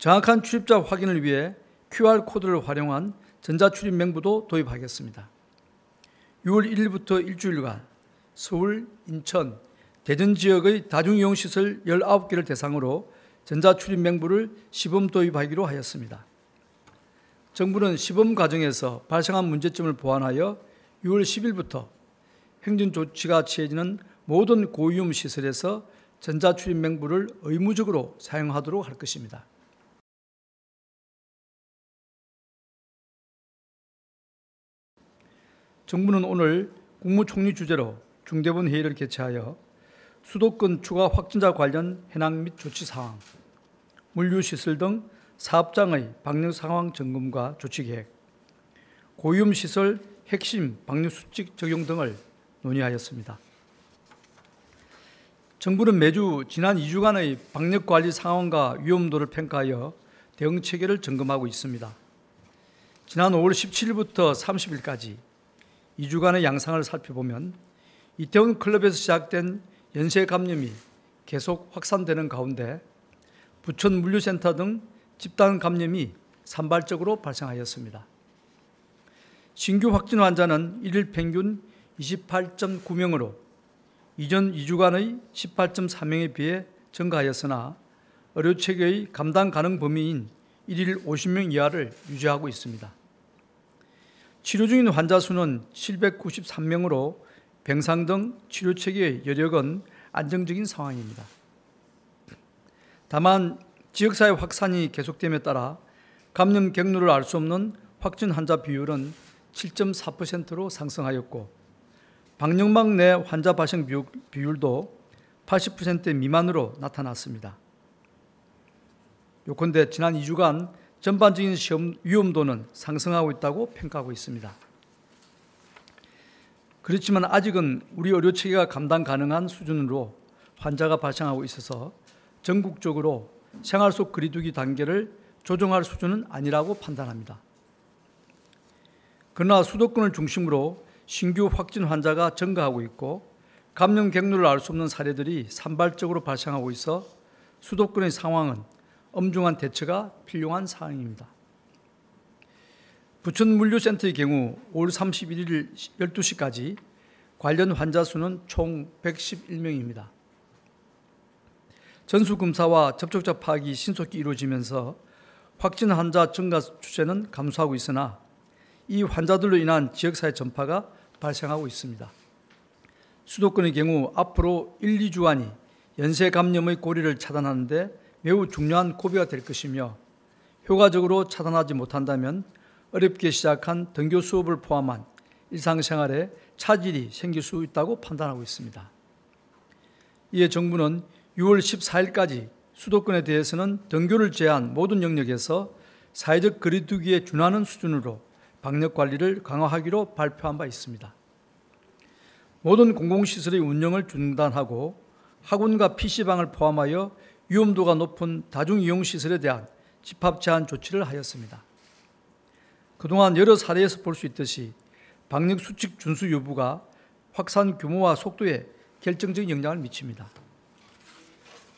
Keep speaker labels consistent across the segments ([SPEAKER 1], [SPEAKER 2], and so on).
[SPEAKER 1] 정확한 출입자 확인을 위해 QR코드를 활용한 전자출입 명부도 도입하겠습니다. 6월 1일부터 일주일간 서울, 인천, 대전 지역의 다중이용시설 19개를 대상으로 전자출입 명부를 시범 도입하기로 하였습니다. 정부는 시범 과정에서 발생한 문제점을 보완하여 6월 10일부터 행정조치가 취해지는 모든 고위험 시설에서 전자출입 명부를 의무적으로 사용하도록 할 것입니다. 정부는 오늘 국무총리 주재로 중대본 회의를 개최하여 수도권 추가 확진자 관련 현황 및 조치 사항, 물류시설 등 사업장의 방역 상황 점검과 조치 계획, 고위험 시설 핵심 방역 수칙 적용 등을 논의하였습니다. 정부는 매주 지난 2주간의 방역 관리 상황과 위험도를 평가하여 대응 체계를 점검하고 있습니다. 지난 5월 17일부터 30일까지 2주간의 양상을 살펴보면 이태원 클럽에서 시작된 연쇄 감염이 계속 확산되는 가운데 부천 물류센터 등 집단 감염이 산발적으로 발생하였습니다. 신규 확진 환자는 일일 평균 28.9명으로 이전 2주간의 18.4명에 비해 증가하였으나 의료체계의 감당 가능 범위인 일일 50명 이하를 유지하고 있습니다. 치료 중인 환자 수는 793명으로 병상 등 치료체계의 여력은 안정적인 상황입니다. 다만 지역사회 확산이 계속됨에 따라 감염 경로를 알 수 없는 확진 환자 비율은 7.4%로 상승하였고 방역망 내 환자 발생 비율도 80% 미만으로 나타났습니다. 요컨대 지난 2주간 전반적인 시험 위험도는 상승하고 있다고 평가하고 있습니다. 그렇지만 아직은 우리 의료체계가 감당 가능한 수준으로 환자가 발생하고 있어서 전국적으로 생활 속 거리두기 단계를 조정할 수준은 아니라고 판단합니다. 그러나 수도권을 중심으로 신규 확진 환자가 증가하고 있고 감염 경로를 알 수 없는 사례들이 산발적으로 발생하고 있어 수도권의 상황은 엄중한 대처가 필요한 사항입니다. 부천물류센터의 경우 5월 31일 12시까지 관련 환자 수는 총 111명입니다. 전수검사와 접촉자 파악이 신속히 이루어지면서 확진 환자 증가 추세는 감소하고 있으나 이 환자들로 인한 지역사회 전파가 발생하고 있습니다. 수도권의 경우 앞으로 1, 2주간이 연쇄 감염의 고리를 차단하는 데 매우 중요한 고비가 될 것이며 효과적으로 차단하지 못한다면 어렵게 시작한 등교 수업을 포함한 일상생활에 차질이 생길 수 있다고 판단하고 있습니다. 이에 정부는 6월 14일까지 수도권에 대해서는 등교를 제한 모든 영역에서 사회적 거리두기에 준하는 수준으로 방역관리를 강화하기로 발표한 바 있습니다. 모든 공공시설의 운영을 중단하고 학원과 PC방을 포함하여 위험도가 높은 다중이용시설에 대한 집합 제한 조치를 하였습니다. 그동안 여러 사례에서 볼 수 있듯이 방역수칙 준수 여부가 확산 규모와 속도에 결정적인 영향을 미칩니다.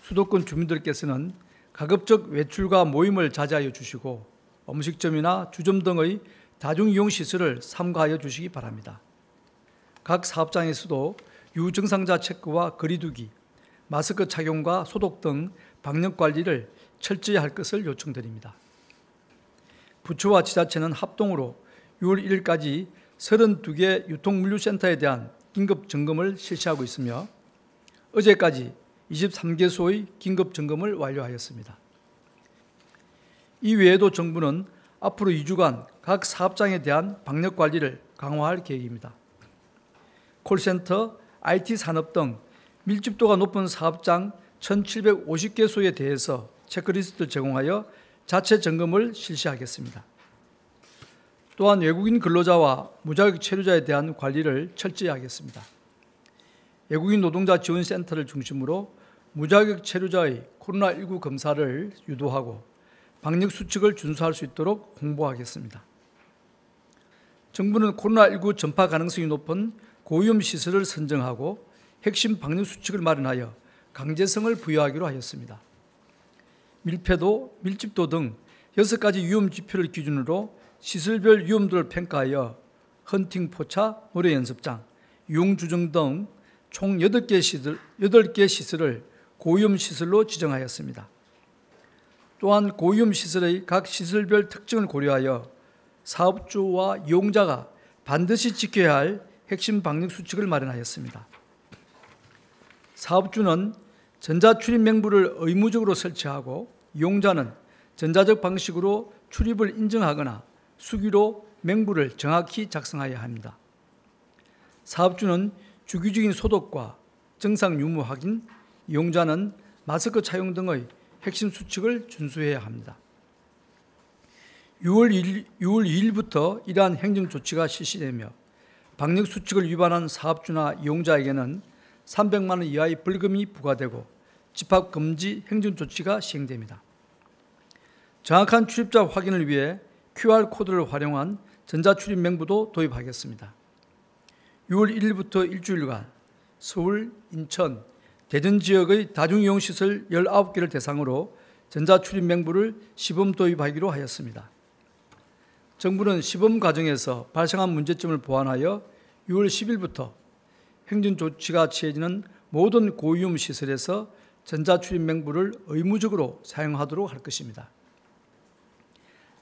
[SPEAKER 1] 수도권 주민들께서는 가급적 외출과 모임을 자제하여 주시고 음식점이나 주점 등의 다중이용시설을 삼가하여 주시기 바랍니다. 각 사업장에서도 유증상자 체크와 거리두기, 마스크 착용과 소독 등 방역관리를 철저히 할 것을 요청드립니다. 부처와 지자체는 합동으로 6월 1일까지 32개 유통물류센터에 대한 긴급 점검을 실시하고 있으며 어제까지 23개소의 긴급 점검을 완료하였습니다. 이 외에도 정부는 앞으로 2주간 각 사업장에 대한 방역 관리를 강화할 계획입니다. 콜센터, IT 산업 등 밀집도가 높은 사업장 1,750개소에 대해서 체크리스트를 제공하여 자체 점검을 실시하겠습니다. 또한 외국인 근로자와 무자격 체류자에 대한 관리를 철저히 하겠습니다. 외국인 노동자 지원센터를 중심으로 무자격 체류자의 코로나19 검사를 유도하고 방역수칙을 준수할 수 있도록 홍보하겠습니다. 정부는 코로나19 전파 가능성이 높은 고위험 시설을 선정하고 핵심 방역수칙을 마련하여 강제성을 부여하기로 하였습니다. 밀폐도, 밀집도 등 6가지 위험 지표를 기준으로 시설별 위험도를 평가하여 헌팅 포차, 모래 연습장, 유흥 주정 등 총 8개 시설을 고위험 시설로 지정하였습니다. 또한 고위험 시설의 각 시설별 특징을 고려하여 사업주와 이용자가 반드시 지켜야 할 핵심 방역 수칙을 마련하였습니다. 사업주는 전자출입 명부를 의무적으로 설치하고 이용자는 전자적 방식으로 출입을 인정하거나 수기로 명부를 정확히 작성해야 합니다. 사업주는 주기적인 소독과 정상 유무 확인, 이용자는 마스크 착용 등의 핵심 수칙을 준수해야 합니다. 6월 2일부터 이러한 행정조치가 실시되며 방역 수칙을 위반한 사업주나 이용자에게는 300만 원 이하의 벌금이 부과되고 집합금지 행정조치가 시행됩니다. 정확한 출입자 확인을 위해 QR코드를 활용한 전자출입 명부도 도입하겠습니다. 6월 1일부터 일주일간 서울, 인천, 대전 지역의 다중이용시설 19개를 대상으로 전자출입 명부를 시범 도입하기로 하였습니다. 정부는 시범 과정에서 발생한 문제점을 보완하여 6월 10일부터 행정조치가 취해지는 모든 고위험 시설에서 전자출입 명부를 의무적으로 사용하도록 할 것입니다.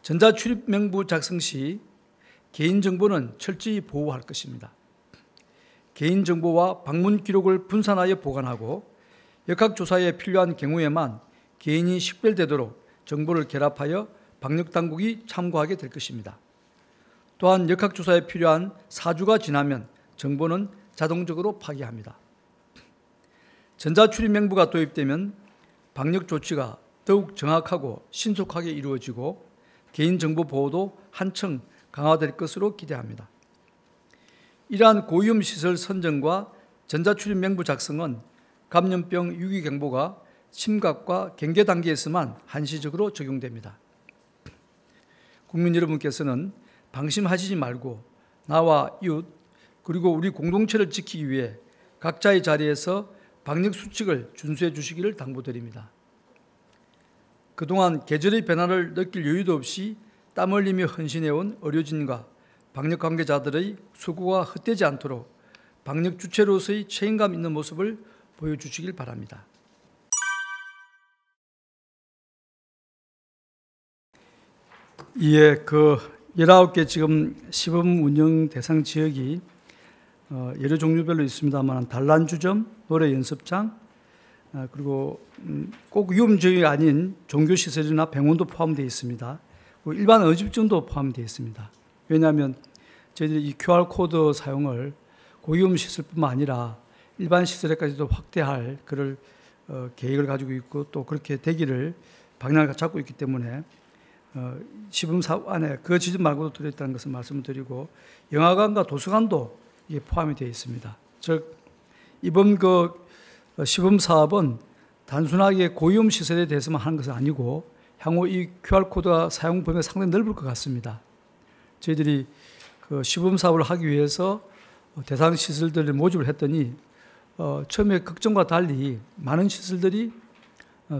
[SPEAKER 1] 전자출입 명부 작성 시 개인정보는 철저히 보호할 것입니다. 개인정보와 방문 기록을 분산하여 보관하고 역학조사에 필요한 경우에만 개인이 식별되도록 정보를 결합하여 방역당국이 참고하게 될 것입니다. 또한 역학조사에 필요한 4주가 지나면 정보는 자동적으로 파기합니다. 전자출입 명부가 도입되면 방역조치가 더욱 정확하고 신속하게 이루어지고 개인정보 보호도 한층 강화될 것으로 기대합니다. 이러한 고위험 시설 선정과 전자출입 명부 작성은 감염병 유기 경보가 심각과 경계 단계에서만 한시적으로 적용됩니다. 국민 여러분께서는 방심하시지 말고 나와 이웃 그리고 우리 공동체를 지키기 위해 각자의 자리에서 방역 수칙을 준수해 주시기를 당부드립니다. 그동안 계절의 변화를 느낄 여유도 없이 땀 흘리며 헌신해온 의료진과 방역 관계자들의 수고가 헛되지 않도록 방역 주체로서의 책임감 있는 모습을 보여주시길 바랍니다. 예, 19개 지금 시범 운영 대상 지역이 여러 종류별로 있습니다만 단란주점, 노래 연습장, 그리고 꼭 위험 지역이 아닌 종교시설이나 병원도 포함되어 있습니다. 그리고 일반 어집점도 포함되어 있습니다. 왜냐하면 저희들이 이 QR코드 사용을 고위험 시설뿐만 아니라 일반 시설에까지도 확대할 그럴 계획을 가지고 있고 또 그렇게 되기를 방향을 잡고 있기 때문에 시범사업 안에 그 지점 말고도 들어있다는 것을 말씀을 드리고 영화관과 도서관도 이게 포함이 되어 있습니다. 즉 이번 시범사업은 단순하게 고위험 시설에 대해서만 하는 것은 아니고 향후 이 QR코드가 사용 범위가 상당히 넓을 것 같습니다. 저희들이 시범사업을 하기 위해서 대상 시설들을 모집을 했더니 처음에 걱정과 달리 많은 시설들이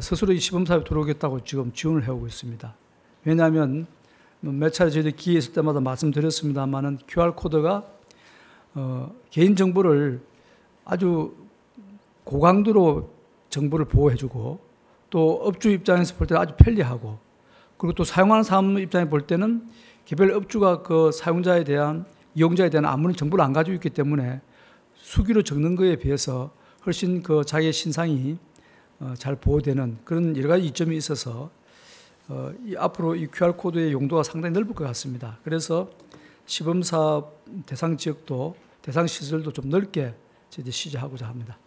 [SPEAKER 1] 스스로 이 시범사업에 들어오겠다고 지금 지원을 해오고 있습니다. 왜냐하면 몇 차례 저희들이 기회 있을 때마다 말씀드렸습니다만은 QR코드가 개인정보를 아주 고강도로 정보를 보호해주고 또 업주 입장에서 볼 때는 아주 편리하고 그리고 또 사용하는 사람 입장에 볼 때는 개별 업주가 그 사용자에 대한 이용자에 대한 아무런 정보를 안 가지고 있기 때문에 수기로 적는 것에 비해서 훨씬 자기의 신상이 잘 보호되는 그런 여러 가지 이점이 있어서 앞으로 이 QR코드의 용도가 상당히 넓을 것 같습니다. 그래서 시범사업 대상 지역도 대상 시설도 좀 넓게 저희들이 시작하고자 합니다.